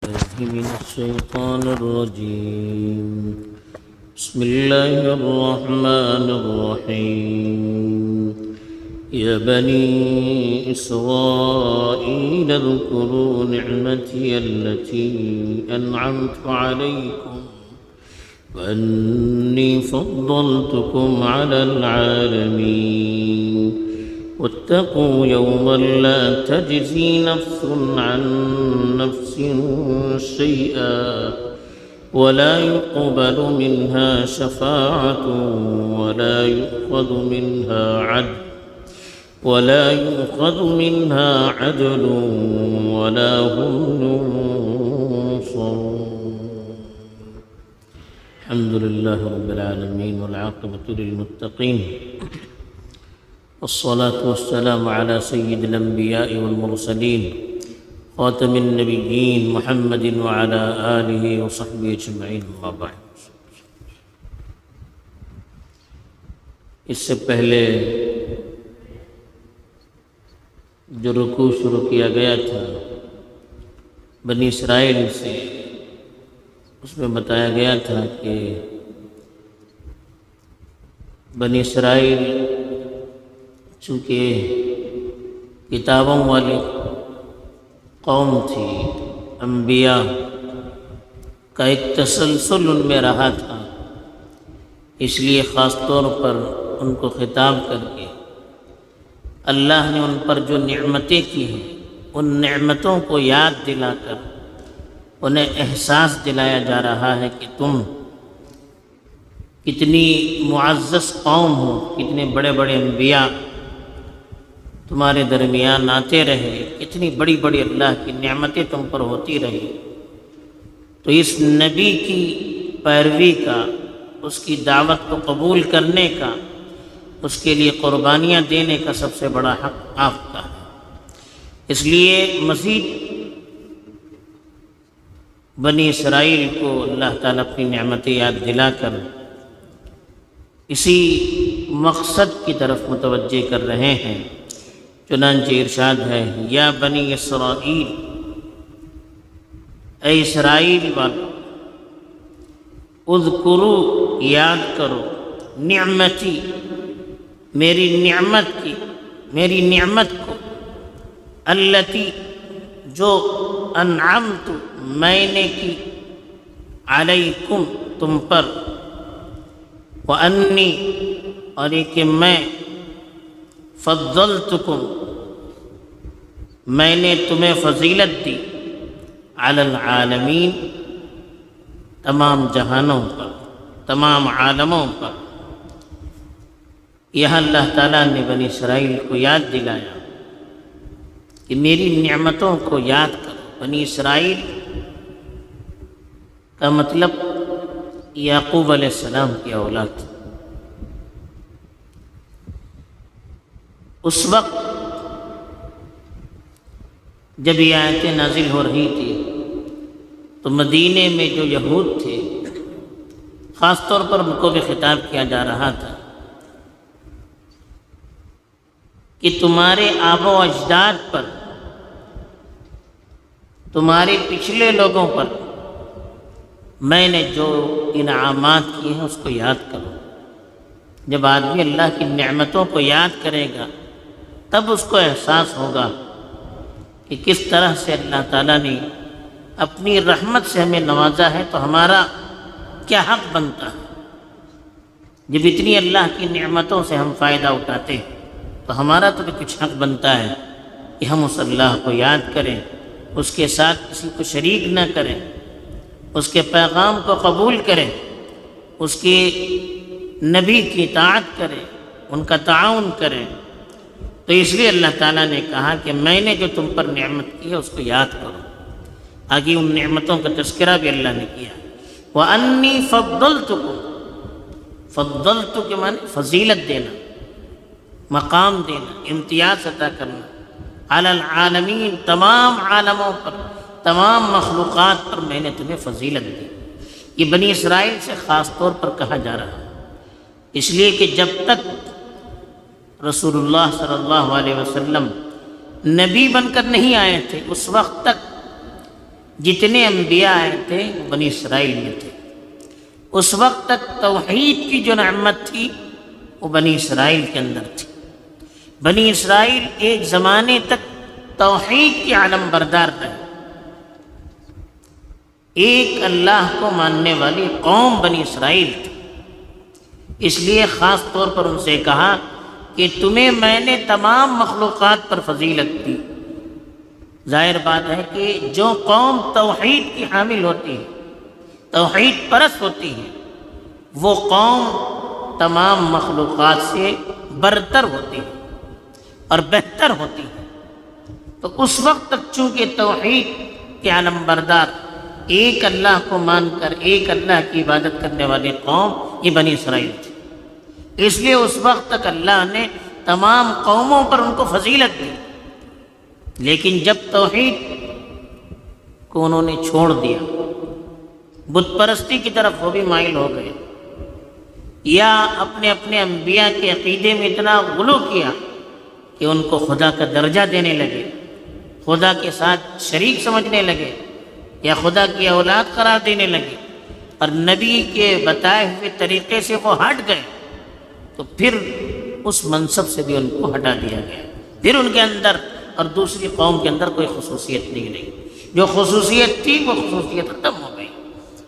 من الشيطان الرجيم. بسم الله الرحمن الرحيم. يا بني إسرائيل اذكروا نعمتي التي أنعمت عليكم وأني فضلتكم على العالمين. واتقوا يوما لا تجزي نفس عن نفس شيئا ولا يقبل منها شفاعة ولا يؤخذ منها عدل ولا هم ينصرون. الحمد لله رب العالمين والعاقبة للمتقين، والصلاة والسلام على سيد الأنبياء والمرسلين خاتم النبيين محمد وعلى آله وصحبه أجمعين. أما بعد. اس سے پہلے جو رکوع شروع کیا گیا تھا بنی اسرائیل سے، اس میں بتایا گیا تھا کہ بنی اسرائیل چونکہ کتابوں والی قوم تھی، انبیاء کا ایک تسلسل ان میں رہا تھا، اس لیے خاص طور پر ان کو خطاب کر کے اللہ نے ان پر جو نعمتیں کی ہیں ان نعمتوں کو یاد دلا کر انہیں احساس دلایا جا رہا ہے کہ تم کتنی معزز قوم ہو، کتنے بڑے بڑے انبیاء تمہارے درمیان آتے رہے، کتنی بڑی بڑی اللہ کی نعمتیں تم پر ہوتی رہی. تو اس نبی کی پیروی کا، اس کی دعوت کو قبول کرنے کا، اس کے لیے قربانیاں دینے کا سب سے بڑا حق آپ کا ہے. اس لیے مزید بنی اسرائیل کو اللہ تعالیٰ اپنی نعمتیں یاد دلا کر اسی مقصد کی طرف متوجہ کر رہے ہیں. چنانچہ ارشاد ہے، یا بنی اسرائیل، اے اسرائیل والو، اذکروا، یاد کرو، نعمتی، میری نعمت کو، التی، جو انعمت، میں نے کی، علیکم، تم پر، وانی، اور یہ کہ میں، فضلتکم، میں نے تمہیں فضیلت دی، علی العالمین، تمام جہانوں پر، تمام عالموں پر. یہاں اللہ تعالیٰ نے بنی اسرائیل کو یاد دلایا کہ میری نعمتوں کو یاد کرو. بنی اسرائیل کا مطلب یعقوب علیہ السلام کی اولاد. اس وقت جب یہ آیتیں نازل ہو رہی تھی تو مدینے میں جو یہود تھے، خاص طور پر ان کو بھی خطاب کیا جا رہا تھا کہ تمہارے آبا و اجداد پر، تمہارے پچھلے لوگوں پر میں نے جو انعامات کیے ہیں اس کو یاد کرو. جب آدمی اللہ کی نعمتوں کو یاد کرے گا تب اس کو احساس ہوگا کہ کس طرح سے اللہ تعالیٰ نے اپنی رحمت سے ہمیں نوازا ہے، تو ہمارا کیا حق بنتا ہے. جب اتنی اللہ کی نعمتوں سے ہم فائدہ اٹھاتے ہیں تو ہمارا تو بھی کچھ حق بنتا ہے کہ ہم اس اللہ کو یاد کریں، اس کے ساتھ کسی کو شریک نہ کریں، اس کے پیغام کو قبول کریں، اس کے نبی کی اطاعت کریں، ان کا تعاون کریں. تو اس لیے اللہ تعالیٰ نے کہا کہ میں نے جو تم پر نعمت کی ہے اس کو یاد کرو. آگے ان نعمتوں کا تذکرہ بھی اللہ نے کیا. وَأَنِّي فَضَّلْتُكُمْ، فضلت کے معنی فضیلت دینا، مقام دینا، امتیاز عطا کرنا، علی العالمین، تمام عالموں پر، تمام مخلوقات پر میں نے تمہیں فضیلت دی. یہ بنی اسرائیل سے خاص طور پر کہا جا رہا ہے، اس لیے کہ جب تک رسول اللہ صلی اللہ علیہ وسلم نبی بن کر نہیں آئے تھے اس وقت تک جتنے انبیاء آئے تھے وہ بنی اسرائیل میں تھے۔ اس وقت تک توحید کی جو نعمت تھی وہ بنی اسرائیل کے اندر تھی۔ بنی اسرائیل ایک زمانے تک توحید کے علم بردار رہے، ایک اللہ کو ماننے والی قوم بنی اسرائیل تھی۔ اس لیے خاص طور پر ان سے کہا کہ تمہیں میں نے تمام مخلوقات پر فضیلت دی۔ ظاہر بات ہے کہ جو قوم توحید کی حامل ہوتی ہے، توحید پرست ہوتی ہے، وہ قوم تمام مخلوقات سے برتر ہوتی ہے اور بہتر ہوتی ہے۔ تو اس وقت تک چونکہ توحید کے علم بردار ایک اللہ کو مان کر ایک اللہ کی عبادت کرنے والی قوم یہ بنی اسرائیل تھی، اس لیے اس وقت تک اللہ نے تمام قوموں پر ان کو فضیلت دی۔ لیکن جب توحید کو انہوں نے چھوڑ دیا، بت پرستی کی طرف وہ بھی مائل ہو گئے، یا اپنے اپنے انبیاء کے عقیدے میں اتنا غلو کیا کہ ان کو خدا کا درجہ دینے لگے، خدا کے ساتھ شریک سمجھنے لگے، یا خدا کی اولاد قرار دینے لگے، اور نبی کے بتائے ہوئے طریقے سے وہ ہٹ گئے، تو پھر اس منصب سے بھی ان کو ہٹا دیا گیا۔ پھر ان کے اندر اور دوسری قوم کے اندر کوئی خصوصیت نہیں رہی، جو خصوصیت تھی وہ خصوصیت ختم ہو گئی۔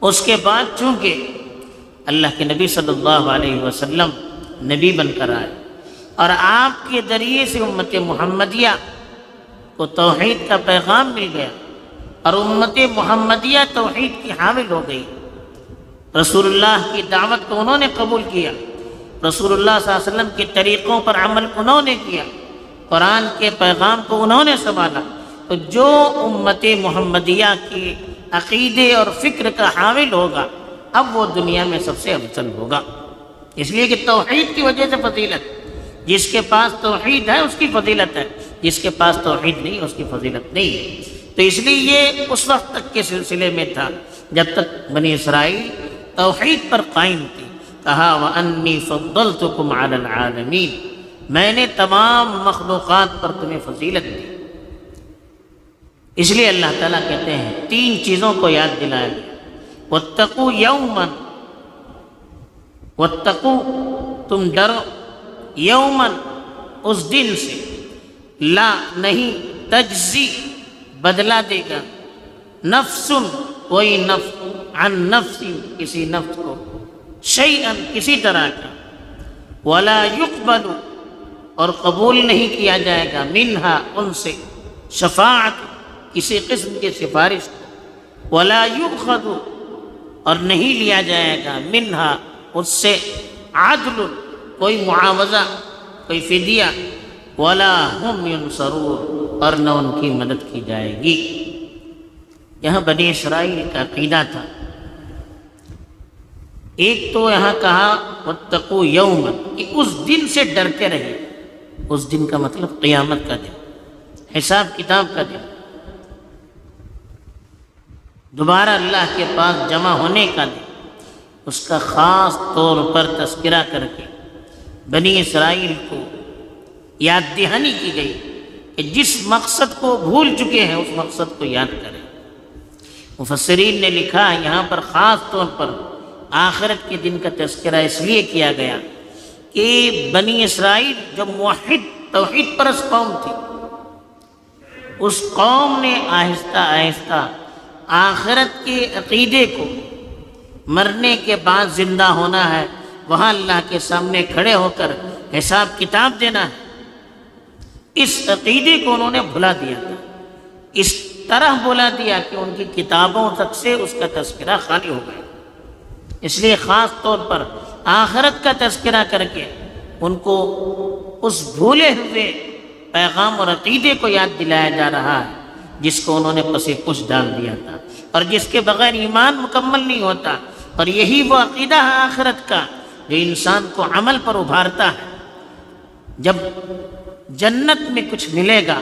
اس کے بعد چونکہ اللہ کے نبی صلی اللہ علیہ وسلم نبی بن کر آئے اور آپ کے ذریعے سے امت محمدیہ کو توحید کا پیغام مل گیا اور امت محمدیہ توحید کی حامل ہو گئی، رسول اللہ کی دعوت کو انہوں نے قبول کیا، رسول اللہ صلی اللہ علیہ وسلم کے طریقوں پر عمل انہوں نے کیا، قرآن کے پیغام کو انہوں نے سنبھالا، تو جو امت محمدیہ کے عقیدے اور فکر کا حامل ہوگا اب وہ دنیا میں سب سے افضل ہوگا۔ اس لیے کہ توحید کی وجہ سے فضیلت، جس کے پاس توحید ہے اس کی فضیلت ہے، جس کے پاس توحید نہیں اس کی فضیلت نہیں ہے۔ تو اس لیے یہ اس وقت تک کے سلسلے میں تھا جب تک بنی اسرائیل توحید پر قائم تھی۔ کہا وَأَنِّي فَضَّلْتُكُمْ عَلَى الْعَالَمِينَ، میں نے تمام مخلوقات پر تمہیں فضیلت دی۔ اس لیے اللہ تعالیٰ کہتے ہیں تین چیزوں کو یاد دلایا گیا، وَاتَّقُوا يَوْمًا، وَاتَّقُوا، تم ڈرو، یوماً، اس دن سے، لا نہیں، تجزی، بدلہ دے گا، نفس، کوئی نفس، عن نفس، کسی نفس کو، شیئا، کسی طرح کا، ولا یقبل، اور قبول نہیں کیا جائے گا، منہا، ان سے، شفاعت، کسی قسم کی سفارش کو، ولا یؤخذ، اور نہیں لیا جائے گا، منہا، اس سے، عدل، کوئی معاوضہ، کوئی فدیہ، ولا ہم ینصرون، اور نہ ان کی مدد کی جائے گی۔ یہاں بنی اسرائیل کا عقیدہ تھا، ایک تو یہاں کہا واتقوا یوما، کہ اس دن سے ڈرتے رہے۔ اس دن کا مطلب قیامت کا دن، حساب کتاب کا دن، دوبارہ اللہ کے پاس جمع ہونے کا دن۔ اس کا خاص طور پر تذکرہ کر کے بنی اسرائیل کو یاد دہانی کی گئی کہ جس مقصد کو بھول چکے ہیں اس مقصد کو یاد کریں۔ مفسرین نے لکھا یہاں پر خاص طور پر آخرت کے دن کا تذکرہ اس لیے کیا گیا کہ بنی اسرائیل جو موحد توحید پرست قوم تھی، اس قوم نے آہستہ آہستہ آخرت کے عقیدے کو، مرنے کے بعد زندہ ہونا ہے، وہاں اللہ کے سامنے کھڑے ہو کر حساب کتاب دینا ہے، اس عقیدے کو انہوں نے بھلا دیا تھا، اس طرح بھلا دیا کہ ان کی کتابوں تک سے اس کا تذکرہ خالی ہو گیا۔ اس لیے خاص طور پر آخرت کا تذکرہ کر کے ان کو اس بھولے ہوئے پیغام اور عقیدے کو یاد دلایا جا رہا ہے جس کو انہوں نے پس پش ڈال دیا تھا، اور جس کے بغیر ایمان مکمل نہیں ہوتا۔ اور یہی وہ عقیدہ ہے آخرت کا جو انسان کو عمل پر ابھارتا ہے۔ جب جنت میں کچھ ملے گا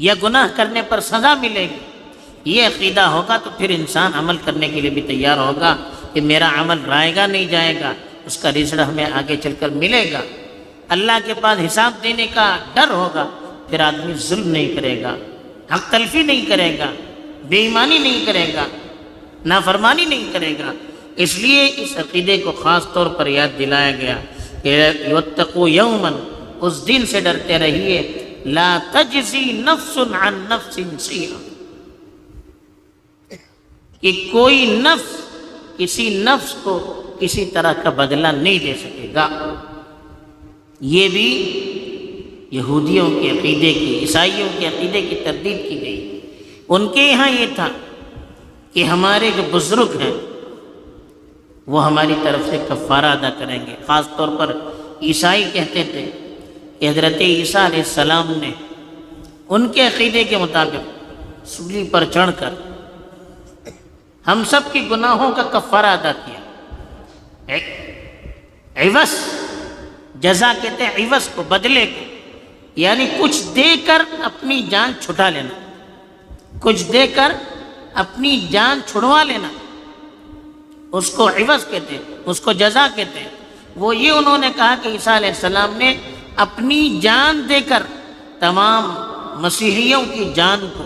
یا گناہ کرنے پر سزا ملے گی، یہ عقیدہ ہوگا تو پھر انسان عمل کرنے کے لیے بھی تیار ہوگا کہ میرا عمل رائے گا نہیں جائے گا، اس کا رزق ہمیں آگے چل کر ملے گا۔ اللہ کے پاس حساب دینے کا ڈر ہوگا، پھر آدمی ظلم نہیں کرے گا، حق تلفی نہیں کرے گا، بے ایمانی نہیں کرے گا، نافرمانی نہیں کرے گا۔ اس لیے اس عقیدے کو خاص طور پر یاد دلایا گیا کہ واتقوا یوما، اس دن سے ڈرتے رہیے، لا تجزی نفس عن نفس شیئا، کہ کوئی نفس کسی نفس کو کسی طرح کا بدلہ نہیں دے سکے گا۔ یہ بھی یہودیوں کے عقیدے کی، عیسائیوں کے عقیدے کی تردید کی گئی۔ ان کے یہاں یہ تھا کہ ہمارے جو بزرگ ہیں وہ ہماری طرف سے کفارہ ادا کریں گے۔ خاص طور پر عیسائی کہتے تھے کہ حضرت عیسیٰ علیہ السلام نے ان کے عقیدے کے مطابق سولی پر چڑھ کر ہم سب کی گناہوں کا کفارہ ادا کیا۔ عوض، جزا کہتے ہیں عوض کو، بدلے کو، یعنی کچھ دے کر اپنی جان چھٹا لینا، کچھ دے کر اپنی جان چھڑوا لینا، اس کو عوض کہتے ہیں، اس کو جزا کہتے ہیں۔ وہ یہ انہوں نے کہا کہ عیسیٰ علیہ السلام نے اپنی جان دے کر تمام مسیحیوں کی جان کو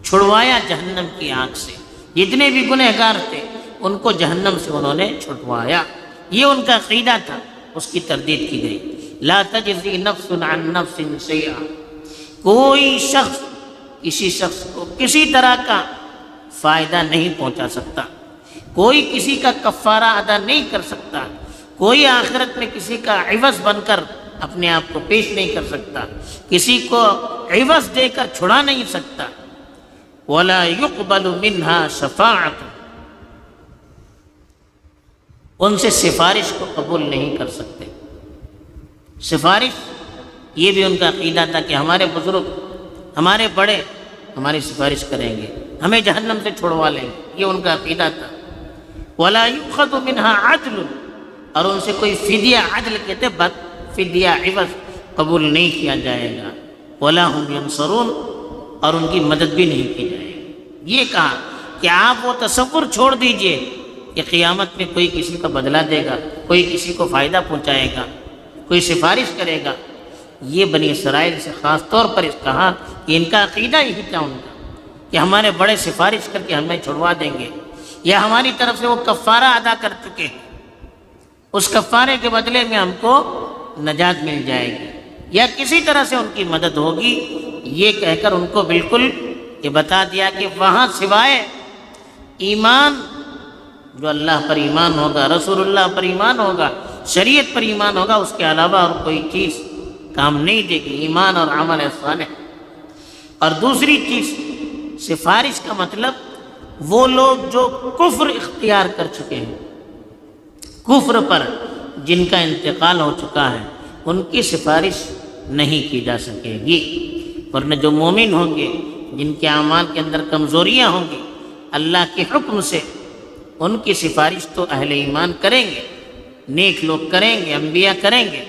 چھڑوایا جہنم کی آگ سے۔ جتنے بھی گنہگار تھے ان کو جہنم سے انہوں نے چھڑوایا۔ یہ ان کا عقیدہ تھا، اس کی تردید کی گئی۔ لا تجزی نفس عن نفس شیئا، کوئی شخص کسی شخص کو کسی طرح کا فائدہ نہیں پہنچا سکتا، کوئی کسی کا کفارہ ادا نہیں کر سکتا، کوئی آخرت میں کسی کا عوض بن کر اپنے آپ کو پیش نہیں کر سکتا، کسی کو عوض دے کر چھڑا نہیں سکتا۔ وَلَا يُقْبَلُ مِنْهَا شَفَاعَةٌ، ان سے سفارش کو قبول نہیں کر سکتے۔ سفارش، یہ بھی ان کا عقیدہ تھا کہ ہمارے بزرگ، ہمارے بڑے ہماری سفارش کریں گے، ہمیں جہنم سے چھڑوا لیں گے، یہ ان کا عقیدہ تھا۔ وَلَا يُؤْخَذُ مِنْهَا عَدْلٌ، اور ان سے کوئی فدیہ، عدل کہتے فدیہ، عوض قبول نہیں کیا جائے گا۔ وَلَا هُمْ يَنصَرُونَ، اور ان کی مدد بھی نہیں کی جائے گی۔ یہ کہا کہ آپ وہ تصور چھوڑ دیجئے کہ قیامت میں کوئی کسی کا بدلہ دے گا، کوئی کسی کو فائدہ پہنچائے گا، کوئی سفارش کرے گا۔ یہ بنی اسرائیل سے خاص طور پر اس کہا کہ ان کا عقیدہ یہی تھا ان کا کہ ہمارے بڑے سفارش کر کے ہمیں چھڑوا دیں گے، یا ہماری طرف سے وہ کفارہ ادا کر چکے ہیں، اس کفارے کے بدلے میں ہم کو نجات مل جائے گی، یا کسی طرح سے ان کی مدد ہوگی۔ یہ کہہ کر ان کو بالکل یہ بتا دیا کہ وہاں سوائے ایمان، جو اللہ پر ایمان ہوگا، رسول اللہ پر ایمان ہوگا، شریعت پر ایمان ہوگا، اس کے علاوہ اور کوئی چیز کام نہیں دے گی، ایمان اور عمل صالح۔ اور دوسری چیز، سفارش کا مطلب وہ لوگ جو کفر اختیار کر چکے ہیں، کفر پر جن کا انتقال ہو چکا ہے، ان کی سفارش نہیں کی جا سکے گی۔ ورنہ جو مومن ہوں گے، جن کے اعمال کے اندر کمزوریاں ہوں گی، اللہ کے حکم سے ان کی سفارش تو اہل ایمان کریں گے، نیک لوگ کریں گے، انبیاء کریں گے،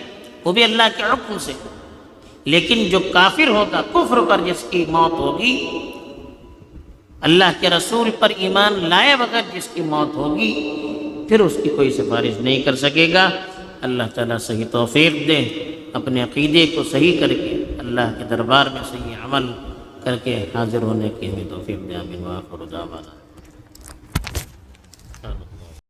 وہ بھی اللہ کے حکم سے۔ لیکن جو کافر ہوگا، کفر پر جس کی موت ہوگی، اللہ کے رسول پر ایمان لائے بغیر جس کی موت ہوگی، پھر اس کی کوئی سفارش نہیں کر سکے گا۔ اللہ تعالیٰ صحیح توفیق دے، اپنے عقیدے کو صحیح کر کے اللہ کے دربار میں صحیح عمل کر کے حاضر ہونے کی ہمیں توفیق دے۔ آمین وآخر دعوانا۔